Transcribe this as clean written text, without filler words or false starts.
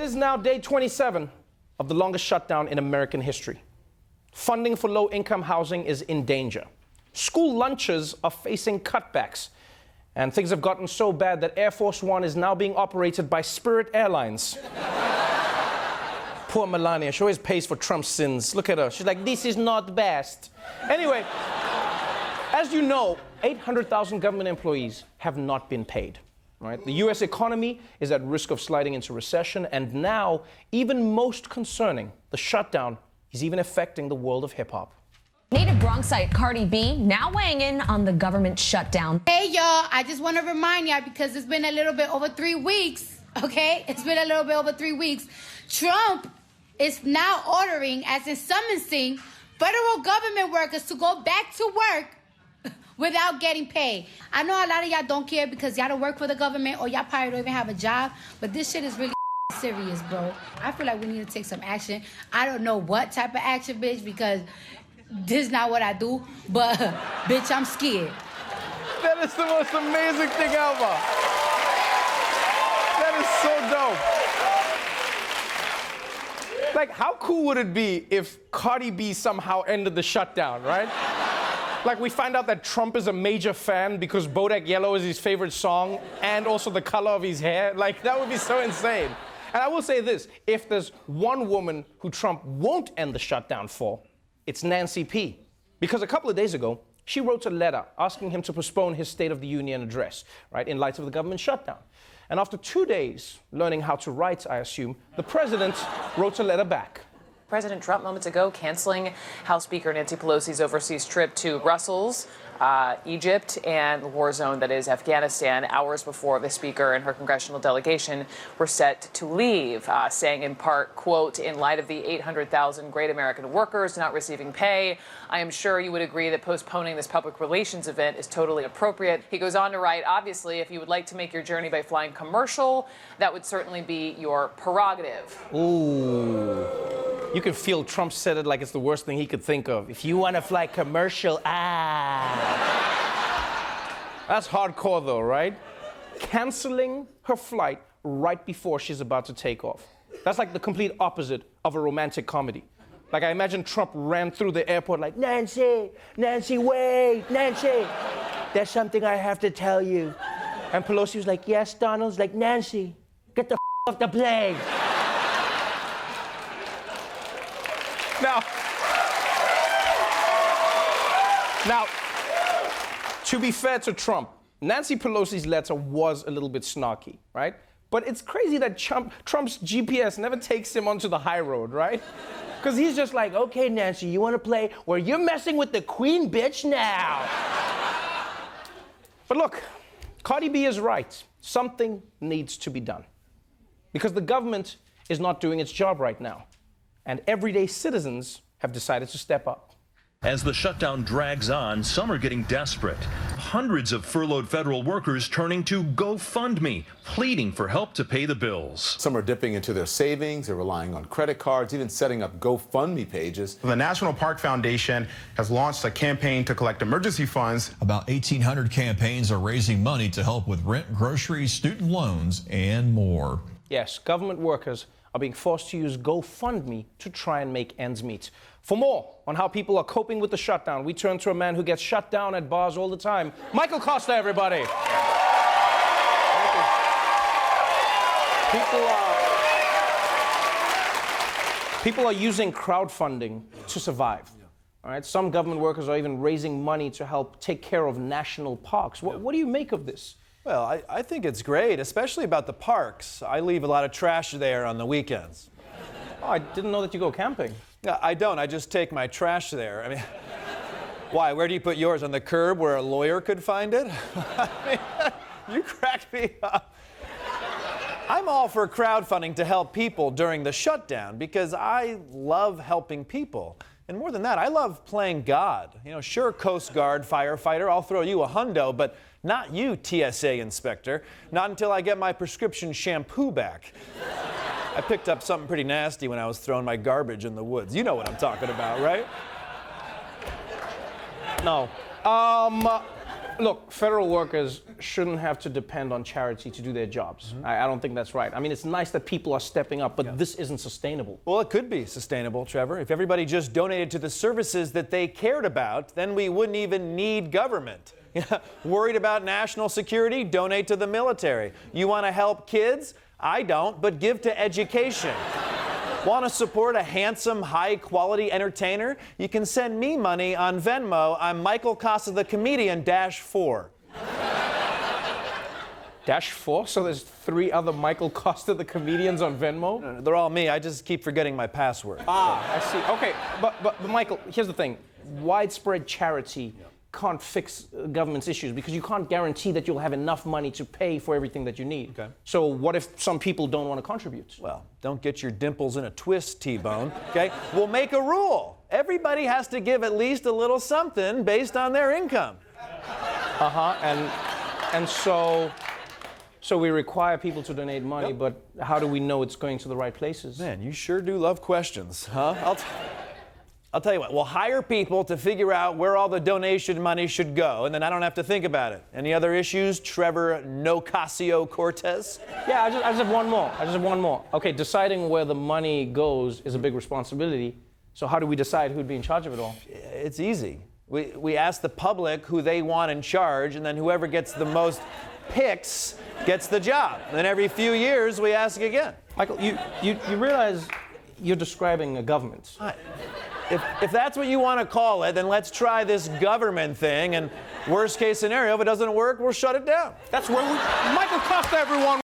It is now day 27 of the longest shutdown in American history. Funding for low-income housing is in danger. School lunches are facing cutbacks. And things have gotten so bad that Air Force One is now being operated by Spirit Airlines. Poor Melania, she always pays for Trump's sins. Look at her, she's like, this is not best. Anyway, as you know, 800,000 government employees have not been paid. Right? The US economy is at risk of sliding into recession, and now, even most concerning, the shutdown is even affecting the world of hip-hop. Native Bronxite Cardi B now weighing in on the government shutdown. Hey, y'all, I just want to remind y'all, because it's been a little bit over 3 weeks, okay? It's been a little bit over 3 weeks. Trump is now ordering, as in summoning, federal government workers to go back to work without getting paid. I know a lot of y'all don't care because y'all don't work for the government or y'all probably don't even have a job, but this shit is really serious, bro. I feel like we need to take some action. I don't know what type of action, bitch, because this is not what I do, but bitch, I'm scared. That is the most amazing thing ever. That is so dope. Like, how cool would it be if Cardi B somehow ended the shutdown, right? Like, we find out that Trump is a major fan because Bodak Yellow is his favorite song and also the color of his hair. Like, that would be so insane. And I will say this, if there's one woman who Trump won't end the shutdown for, it's Nancy P. Because a couple of days ago, she wrote a letter asking him to postpone his State of the Union address, right, in light of the government shutdown. And after 2 days learning how to write, I assume, the president wrote a letter back. President Trump moments ago canceling House Speaker Nancy Pelosi's overseas trip to Brussels, Egypt, and the war zone that is Afghanistan, hours before the Speaker and her congressional delegation were set to leave, saying in part, quote, in light of the 800,000 great American workers not receiving pay, I am sure you would agree that postponing this public relations event is totally appropriate. He goes on to write, obviously, if you would like to make your journey by flying commercial, that would certainly be your prerogative. Ooh. You can feel Trump said it like it's the worst thing he could think of. If you want to fly commercial, That's hardcore though, right? Canceling her flight right before she's about to take off. That's like the complete opposite of a romantic comedy. Like, I imagine Trump ran through the airport like, Nancy, wait, Nancy, there's something I have to tell you. And Pelosi was like, yes, Donald's like, Nancy, get the off the plane. Now, to be fair to Trump, Nancy Pelosi's letter was a little bit snarky, right? But it's crazy that Trump's GPS never takes him onto the high road, right? Because he's just like, okay, Nancy, you want to play where you're messing with the queen, bitch, now. But look, Cardi B is right. Something needs to be done. Because the government is not doing its job right now. And everyday citizens have decided to step up. As the shutdown drags on, some are getting desperate. Hundreds of furloughed federal workers turning to GoFundMe, pleading for help to pay the bills. Some are dipping into their savings, they're relying on credit cards, even setting up GoFundMe pages. The National Park Foundation has launched a campaign to collect emergency funds. About 1,800 campaigns are raising money to help with rent, groceries, student loans, and more. Yes, government workers are being forced to use GoFundMe to try and make ends meet. For more on how people are coping with the shutdown, we turn to a man who gets shut down at bars all the time. Michael Kosta, everybody. People are using crowdfunding to survive. All right, some government workers are even raising money to help take care of national parks. What do you make of this? Well, I think it's great, especially about the parks. I leave a lot of trash there on the weekends. Oh, I didn't know that you go camping. No, I don't. I just take my trash there. I mean, why? Where do you put yours? On the curb where a lawyer could find it? I mean, you crack me up. I'm all for crowdfunding to help people during the shutdown because I love helping people. And more than that, I love playing God. You know, sure, Coast Guard, firefighter, I'll throw you a hundo, but not you, TSA inspector. Not until I get my prescription shampoo back. I picked up something pretty nasty when I was throwing my garbage in the woods. You know what I'm talking about, right? No. Look, federal workers shouldn't have to depend on charity to do their jobs. I don't think that's right. I mean, it's nice that people are stepping up, but this isn't sustainable. Well, it could be sustainable, Trevor. If everybody just donated to the services that they cared about, then we wouldn't even need government. Worried about national security? Donate to the military. You want to help kids? I don't, but give to education. Want to support a handsome, high-quality entertainer? You can send me money on Venmo. I'm Michael Kosta, the comedian, -4. -4? So there's 3 other Michael Kosta, the comedians on Venmo? No, they're all me. I just keep forgetting my password. I see. Okay, but Michael, here's the thing. Widespread charity can't fix government's issues because you can't guarantee that you'll have enough money to pay for everything that you need. Okay. So what if some people don't want to contribute? Well, don't get your dimples in a twist, T-Bone, okay? We'll make a rule. Everybody has to give at least a little something based on their income. And so we require people to donate money, but how do we know it's going to the right places? Man, you sure do love questions, huh? I'll tell you what, we'll hire people to figure out where all the donation money should go, and then I don't have to think about it. Any other issues, Trevor Noah-Cortez? Yeah, I just have one more. Okay, deciding where the money goes is a big responsibility. So how do we decide who'd be in charge of it all? It's easy. We ask the public who they want in charge, and then whoever gets the most picks gets the job. And then every few years, we ask again. Michael, you realize you're describing a government. If that's what you want to call it, then let's try this government thing. And worst case scenario, if it doesn't work, we'll shut it down. That's where Michael Kosta, everyone.